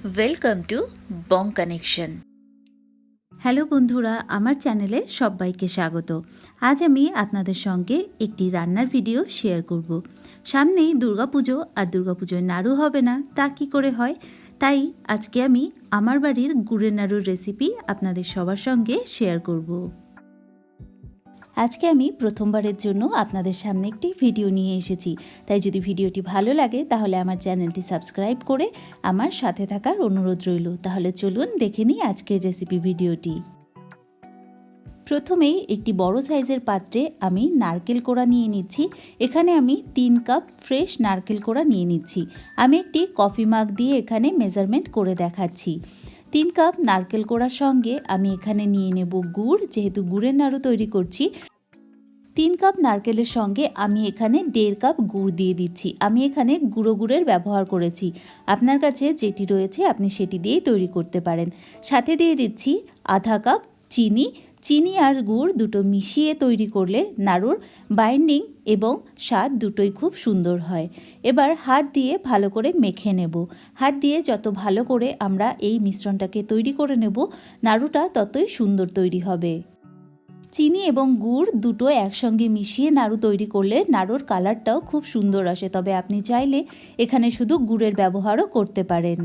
Welcome to Bong connection. Hello বন্ধুরা, আমার চ্যানেলে সবাইকে স্বাগত। আজ আমি আপনাদের সঙ্গে একটি রান্নার ভিডিও শেয়ার করব। সামনেই দুর্গাপুজো, আর দুর্গাপুজোয় নাড়ু হবে না তা কি করে হয়, তাই আজকে আমি আমার বাড়ির গুড়ের নাড়ুর রেসিপি আপনাদের সবার সঙ্গে শেয়ার করব। আজকে আমি প্রথমবারের জন্য আপনাদের সামনে একটি ভিডিও নিয়ে এসেছি, তাই যদি ভিডিওটি ভালো লাগে তাহলে আমার চ্যানেলটি সাবস্ক্রাইব করে আমার সাথে থাকার অনুরোধ রইল। তাহলে চলুন দেখে নিই আজকের রেসিপি ভিডিওটি। প্রথমেই একটি বড় সাইজের পাত্রে আমি নারকেল কোড়া নিয়ে নিচ্ছি। এখানে আমি 3 কাপ ফ্রেশ নারকেল কোড়া নিয়ে নিচ্ছি। আমি একটি কফি মাগ দিয়ে এখানে মেজারমেন্ট করে দেখাচ্ছি। 3 কাপ নারকেল কোড়ার সঙ্গে আমি এখানে নিয়ে নেব গুড়, যেহেতু গুড়ের নাড়ু তৈরি করছি। 3 কাপ নারকেলের সঙ্গে আমি এখানে 1.5 কাপ গুড় দিয়ে দিচ্ছি। আমি এখানে গুঁড়ো গুড়ের ব্যবহার করেছি, আপনার কাছে যেটি রয়েছে আপনি সেটি দিয়েই তৈরি করতে পারেন। সাথে দিয়ে দিচ্ছি আধা কাপ চিনি। চিনি আর গুড় দুটো মিশিয়ে তৈরি করলে নাড়ুর বাইন্ডিং এবং স্বাদ দুটোই খুব সুন্দর হয়। এবার হাত দিয়ে ভালো করে মেখে নেব। হাত দিয়ে যত ভালো করে আমরা এই মিশ্রণটাকে তৈরি করে নেব, নাড়ুটা ততই সুন্দর তৈরি হবে। চিনি এবং গুড় দুটো একসঙ্গে মিশিয়ে নাড়ু তৈরি করলে নাড়ুর কালারটাও খুব সুন্দর আসে, তবে আপনি চাইলে এখানে শুধু গুড়ের ব্যবহারও করতে পারেন।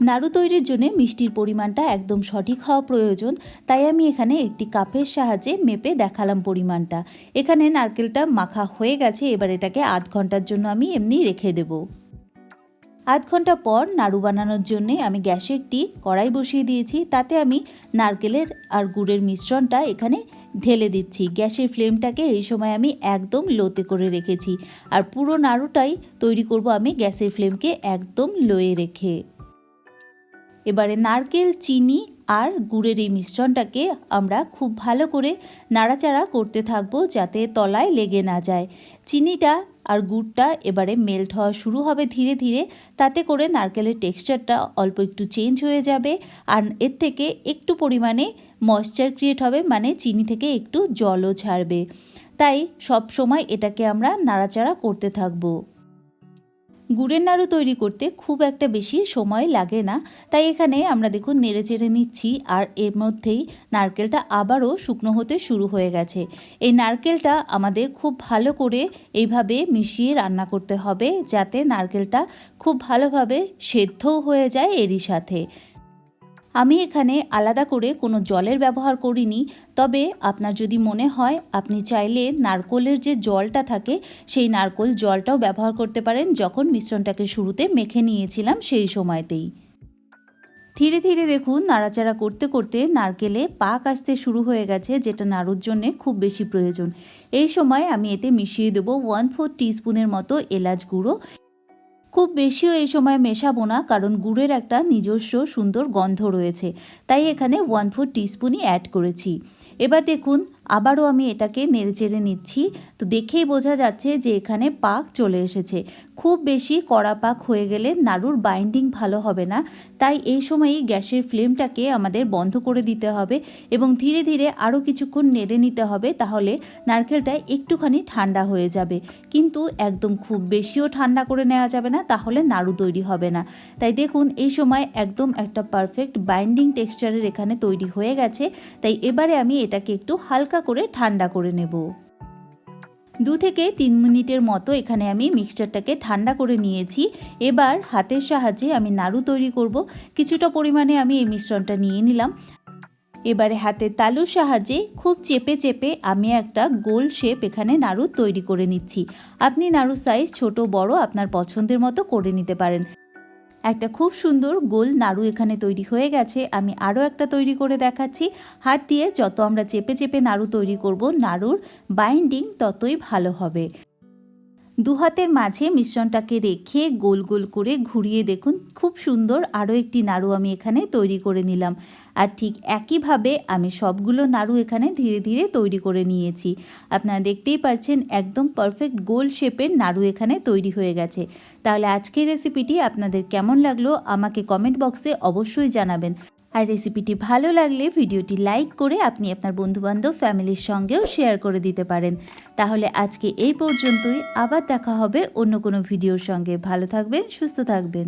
নাড়ু তৈরির জন্য মিষ্টির পরিমাণটা একদম সঠিক হওয়া প্রয়োজন, তাই আমি এখানে একটি কাপের সাহায্যে মেপে দেখালাম পরিমাণটা। এখানে নারকেলটা মাখা হয়ে গেছে, এবার এটাকে আধ ঘন্টার জন্য আমি এমনি রেখে দেব। আধ ঘন্টা পর নাড়ু বানানোর জন্যে আমি গ্যাসে একটি কড়াই বসিয়ে দিয়েছি। তাতে আমি নারকেলের আর গুড়ের মিশ্রণটা এখানে ঢেলে দিচ্ছি। গ্যাসের ফ্লেমটাকে এই সময় আমি একদম লোতে করে রেখেছি, আর পুরো নাড়ুটাই তৈরি করব আমি গ্যাসের ফ্লেমকে একদম লোয়ে রেখে। এবারে নারকেল, চিনি আর গুড়ের এই মিশ্রণটাকে আমরা খুব ভালো করে নাড়াচাড়া করতে থাকবো যাতে তলায় লেগে না যায়। চিনিটা আর গুড়টা এবারে মেল্ট হওয়া শুরু হবে ধীরে ধীরে, তাতে করে নারকেলের টেক্সচারটা অল্প একটু চেঞ্জ হয়ে যাবে, আর এর থেকে একটু পরিমাণে ময়েশ্চার ক্রিয়েট হবে, মানে চিনি থেকে একটু জলও ছাড়বে। তাই সব সময় এটাকে আমরা নাড়াচাড়া করতে থাকবো। গুড়ের নাড়ু তৈরি করতে খুব একটা বেশি সময় লাগে না, তাই এখানে আমরা দেখুন নেড়ে চেড়ে নিচ্ছি, আর এর মধ্যেই নারকেলটা আবারও শুকনো হতে শুরু হয়ে গেছে। এই নারকেলটা আমাদের খুব ভালো করে এইভাবে মিশিয়ে রান্না করতে হবে, যাতে নারকেলটা খুব ভালোভাবে সেদ্ধও হয়ে যায় এরই সাথে। আমি এখানে আলাদা করে কোনো জলের ব্যবহার করিনি, তবে আপনার যদি মনে হয় আপনি চাইলে নারকেলের যে জলটা থাকে সেই নারকেল জলটাও ব্যবহার করতে পারেন, যখন মিশ্রণটাকে শুরুতে মেখে নিয়েছিলাম সেই সময়তেই। ধীরে ধীরে দেখুন নাড়াচাড়া করতে করতে নারকেলে পাক আসতে শুরু হয়ে গেছে, যেটা নাড়ুর জন্যে খুব বেশি প্রয়োজন। এই সময় আমি এতে মিশিয়ে দেবো 1/4 টিস্পুনের মতো এলাচ গুঁড়ো। খুব বেশিও এই সময় মেশাবো না, কারণ গুড়ের একটা নিজস্ব সুন্দর গন্ধ রয়েছে, তাই এখানে 1/4 টিস্পুনই অ্যাড করেছি। এবার দেখুন আবারও আমি এটাকে নেড়েচেড়ে নিচ্ছি, তো দেখেই বোঝা যাচ্ছে যে এখানে পাক চলে এসেছে। খুব বেশি কড়া পাক হয়ে গেলে নাড়ুর বাইন্ডিং ভালো হবে না, তাই এই সময়ই গ্যাসের ফ্লেমটাকে আমাদের বন্ধ করে দিতে হবে এবং ধীরে ধীরে আরও কিছুক্ষণ নেড়ে নিতে হবে, তাহলে নারকেলটা একটুখানি ঠান্ডা হয়ে যাবে। কিন্তু একদম খুব বেশিও ঠান্ডা করে নেওয়া যাবে না, তাহলে নাড়ু তৈরি হবে না। তাই দেখুন এই সময় একদম একটা পারফেক্ট বাইন্ডিং টেক্সচারের এখানে তৈরি হয়ে গেছে, তাই এবারে আমি এটাকে একটু হালকা করে ঠান্ডা করে নেব। 2 থেকে 3 মিনিটের মতো এখানে আমি মিক্সচারটাকে ঠান্ডা করে নিয়েছি। এবার হাতের সাহায্যে আমি নাড়ু তৈরি করব। কিছুটা পরিমাণে আমি এই মিশ্রণটা নিয়ে নিলাম। এবারে হাতের তালুর সাহায্যে খুব চেপে চেপে আমি একটা গোল শেপ এখানে নাড়ু তৈরি করে নিচ্ছি। আপনি নাড়ুর সাইজ ছোট বড় আপনার পছন্দের মতো করে নিতে পারেন। একটা খুব সুন্দর গোল নাড়ু এখানে তৈরি হয়ে গেছে। আমি আরও একটা তৈরি করে দেখাচ্ছি। হাত দিয়ে যত আমরা চেপে চেপে নাড়ু তৈরি করব, নাড়ুর বাইন্ডিং ততই ভালো হবে। 2 হাতের মাঝে মিশ্রণটাকে রেখে গোল গোল করে ঘুরিয়ে দেখুন খুব সুন্দর আরও একটি নাড়ু আমি এখানে তৈরি করে নিলাম। আর ঠিক একইভাবে আমি সবগুলো নাড়ু এখানে ধীরে ধীরে তৈরি করে নিয়েছি। আপনারা দেখতেই পাচ্ছেন একদম পারফেক্ট গোল শেপের নাড়ু এখানে তৈরি হয়ে গেছে। তাহলে আজকের রেসিপিটি আপনাদের কেমন লাগলো আমাকে কমেন্ট বক্সে অবশ্যই জানাবেন। আর রেসিপিটি ভালো লাগলে ভিডিওটি লাইক করে আপনি আপনার বন্ধুবান্ধব ফ্যামিলির সঙ্গেও শেয়ার করে দিতে পারেন। তাহলে আজকে এই পর্যন্তই, আবার দেখা হবে অন্য কোনো ভিডিওর সঙ্গে। ভালো থাকবেন, সুস্থ থাকবেন।